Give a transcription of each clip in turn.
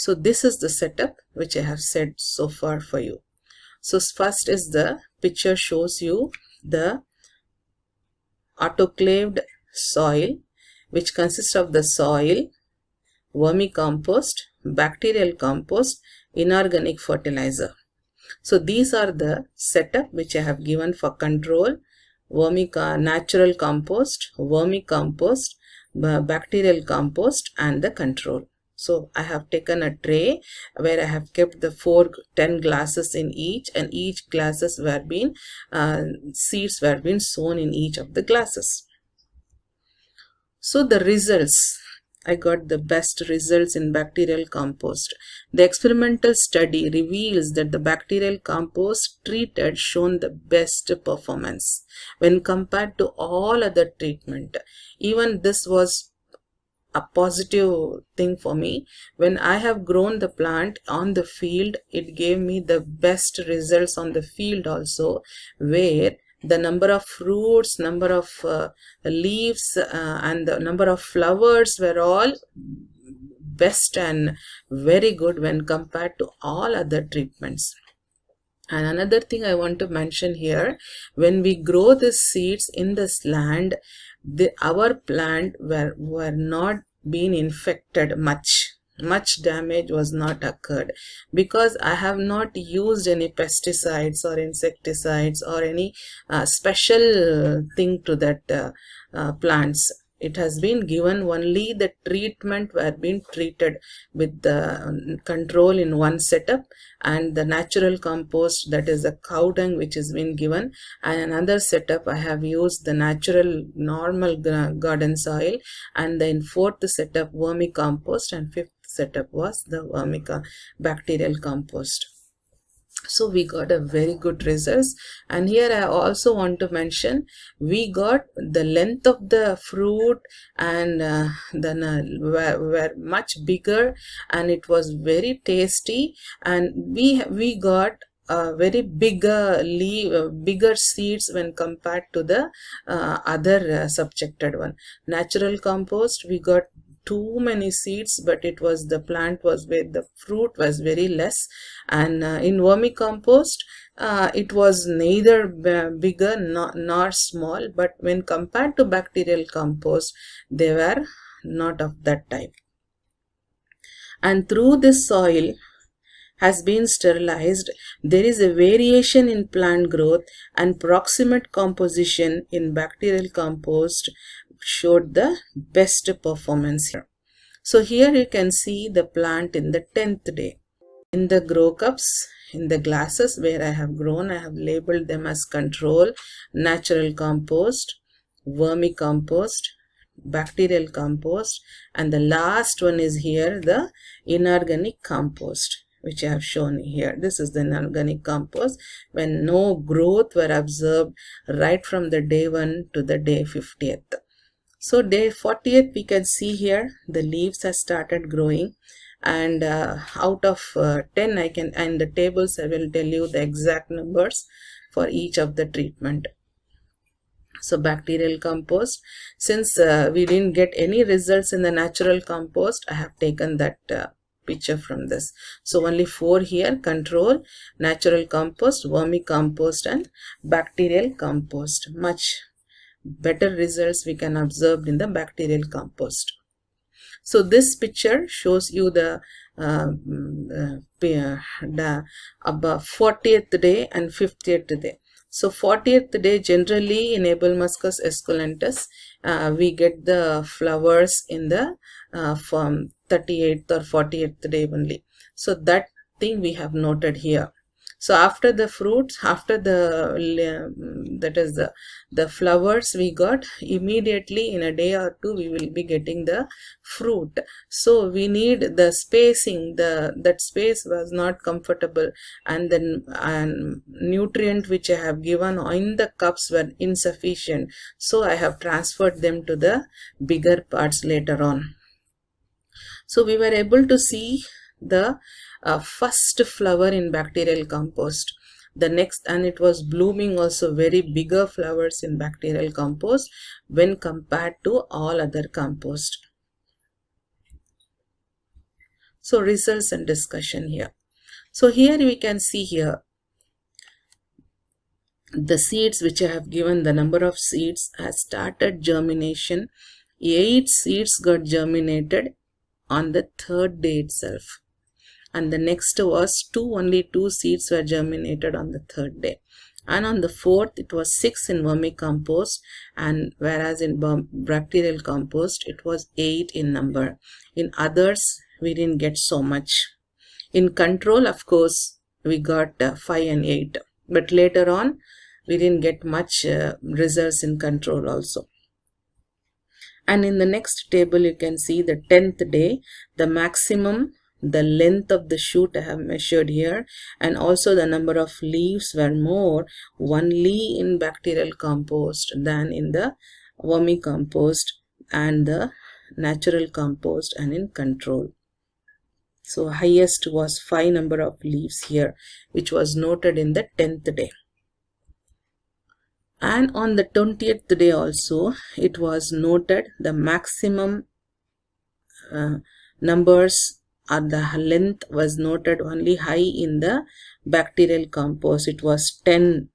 So this is the setup which I have said so far for you. So first is the picture shows you the autoclaved soil, which consists of the soil, vermicompost, bacterial compost, inorganic fertilizer. So these are the setup which I have given for control: natural compost, vermicompost, bacterial compost, and the control. So I have taken a tray where I have kept the 10 glasses in each, and each glasses were being seeds were being sown in each of the glasses. So the results, I got the best results in bacterial compost. The experimental study reveals that the bacterial compost treated shown the best performance when compared to all other treatment. Even this was a positive thing for me. When I have grown the plant on the field, it gave me the best results on the field also, where the number of fruits, number of leaves, and the number of flowers were all best and very good when compared to all other treatments. And another thing I want to mention here, when we grow the seeds in this land, our plant were not being infected much damage was not occurred, because I have not used any pesticides or insecticides or any special thing to that plants. It has been given only the treatment were being treated with the control in one setup, and the natural compost, that is the cow dung, which has been given, and another setup I have used the natural normal garden soil, and then fourth setup vermicompost, and fifth setup was the bacterial compost. So we got a very good results. And here I also want to mention, we got the length of the fruit and were much bigger, and it was very tasty, and we got very bigger seeds when compared to the other subjected one. Natural compost, we got too many seeds, but it was the plant was where the fruit was very less, and in vermicompost it was neither bigger nor small, but when compared to bacterial compost, they were not of that type. And through this soil has been sterilized, there is a variation in plant growth, and proximate composition in bacterial compost showed the best performance here. So here you can see the plant in the 10th day. In the grow cups, in the glasses where I have grown, I have labeled them as control, natural compost, vermicompost, bacterial compost, and the last one is here the inorganic compost, which I have shown here. This is the inorganic compost when no growth were observed right from the day 1 to the day 50th. So day 40th, we can see here the leaves have started growing, and out of 10 I can, and the tables I will tell you the exact numbers for each of the treatment. So bacterial compost, since we didn't get any results in the natural compost, I have taken that picture from this. So only 4 here: control, natural compost, vermicompost, and bacterial compost. Much better results we can observe in the bacterial compost. So this picture shows you the 40th day and 50th day. So 40th day, generally in Abelmuscus esculentus, we get the flowers in the from 38th or 40th day only. So that thing we have noted here. So after the fruits, after that is the flowers we got, immediately in a day or two we will be getting the fruit. So we need the spacing, that space was not comfortable, and then nutrient which I have given in the cups were insufficient, so I have transferred them to the bigger parts later on. So we were able to see the first flower in bacterial compost, the next, and it was blooming also very bigger flowers in bacterial compost when compared to all other compost. So results and discussion here. So here we can see here the seeds which I have given, the number of seeds has started germination. 8 seeds got germinated on the 3rd day itself, and the next was only 2 seeds were germinated on the 3rd day, and on the 4th it was 6 in vermicompost, and whereas in bacterial compost it was 8 in number. In others we didn't get so much. In control, of course, we got 5 and 8, but later on we didn't get much results in control also. And in the next table you can see the 10th day, the maximum, the length of the shoot I have measured here, and also the number of leaves were more only in bacterial compost than in the vermicompost and the natural compost and in control. So highest was 5 number of leaves here, which was noted in the 10th day. And on the 20th day also it was noted the maximum numbers or the length was noted only high in the bacterial compost. It was 10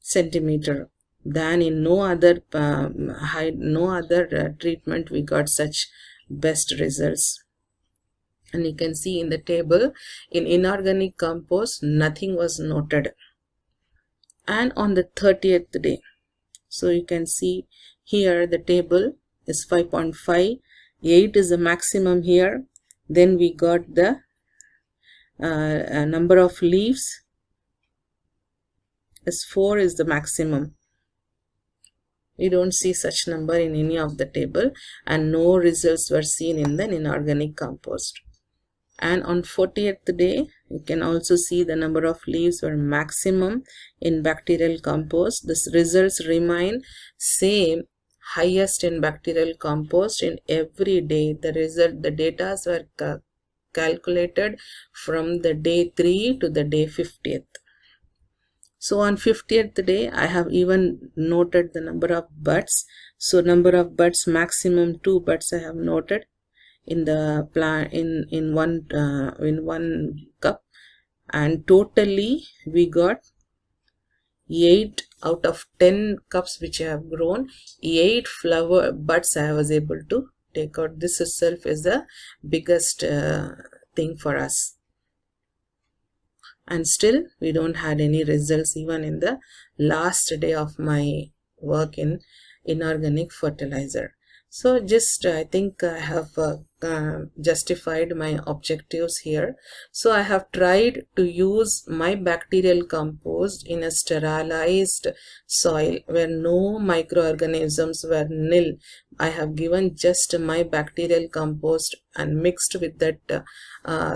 centimeter. Than in no other treatment we got such best results. And you can see in the table, in inorganic compost nothing was noted. And on the 30th day, so you can see here the table is 5.5, 8 is the maximum here. Then we got the number of leaves is 4 is the maximum. We don't see such number in any of the table, and no results were seen in the inorganic compost. And on 40th day you can also see the number of leaves were maximum in bacterial compost. The results remain same, highest in bacterial compost in every day. The data were calculated from the day 3 to the day 50th. So on 50th day I have even noted the number of buds. So number of buds, maximum 2 buds I have noted in the plant in one cup, and totally we got 8 out of 10 cups which I have grown, 8 flower buds I was able to take out. This itself is the biggest thing for us, and still we don't had any results even in the last day of my work in inorganic fertilizer. So just I think I have justified my objectives here. So I have tried to use my bacterial compost in a sterilized soil where no microorganisms were nil. I have given just my bacterial compost and mixed with that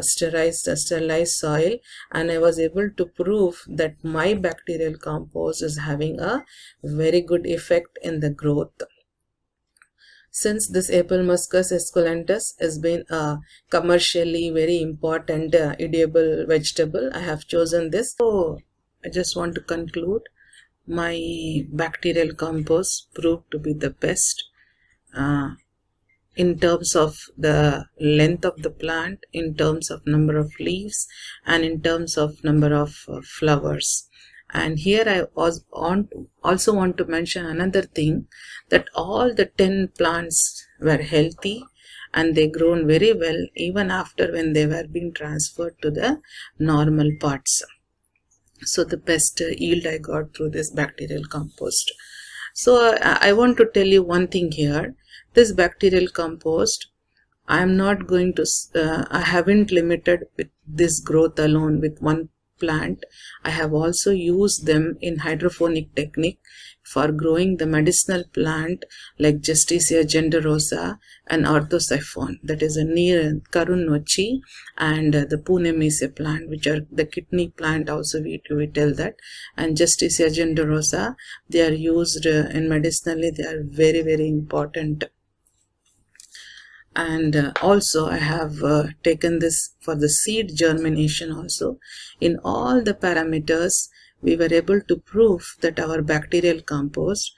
sterilized soil, and I was able to prove that my bacterial compost is having a very good effect in the growth. Since this Apelmuscus esculentus has been a commercially very important edible vegetable, I have chosen this. So I just want to conclude, my bacterial compost proved to be the best in terms of the length of the plant, in terms of number of leaves, and in terms of number of flowers. And here I also want to mention another thing, that all the 10 plants were healthy and they grown very well even after when they were being transferred to the normal pots. So the best yield I got through this bacterial compost. So I want to tell you one thing here. This bacterial compost, I am not going to, I haven't limited with this growth alone with one plant. I have also used them in hydroponic technique for growing the medicinal plant like Justicia genderosa and orthosiphon, that is a near Karunnochi, and the Punemese plant, which are the kidney plant also we tell that, and Justicia genderosa, they are used in medicinally, they are very, very important. And also I have taken this for the seed germination also. In all the parameters we were able to prove that our bacterial compost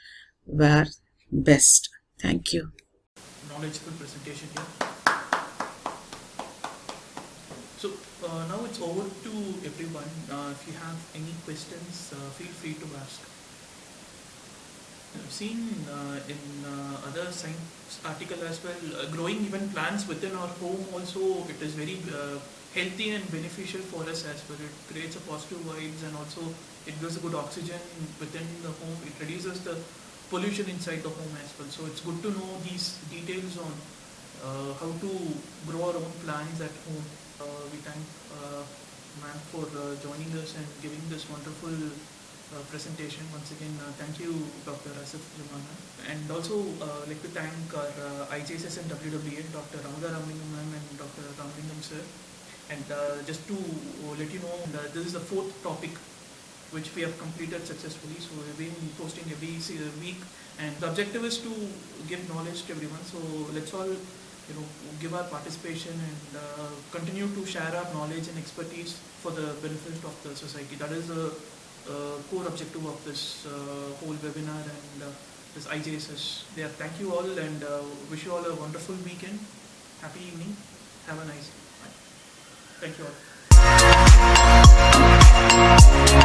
were best. Thank you. Knowledgeable presentation here. Now it's over to everyone. If you have any questions, feel free to ask. I've seen in other science article as well, growing even plants within our home also, it is very healthy and beneficial for us as well. It creates a positive vibes and also it gives a good oxygen within the home. It reduces the pollution inside the home as well. So it's good to know these details on how to grow our own plants at home. We thank ma'am for joining us and giving this wonderful presentation. Once again, thank you, Dr. Asif Jumana. And also, like to thank our IJSS and WWA, Dr. Ramalingam ma'am and Dr. Ramalingam sir. And just to let you know, this is the fourth topic which we have completed successfully. So we've been posting every week, and the objective is to give knowledge to everyone. So let's all, give our participation and continue to share our knowledge and expertise for the benefit of the society. That is the core objective of this whole webinar and this IJSS. Yeah, thank you all and wish you all a wonderful weekend. Happy evening. Have a nice day. Bye. Thank you all.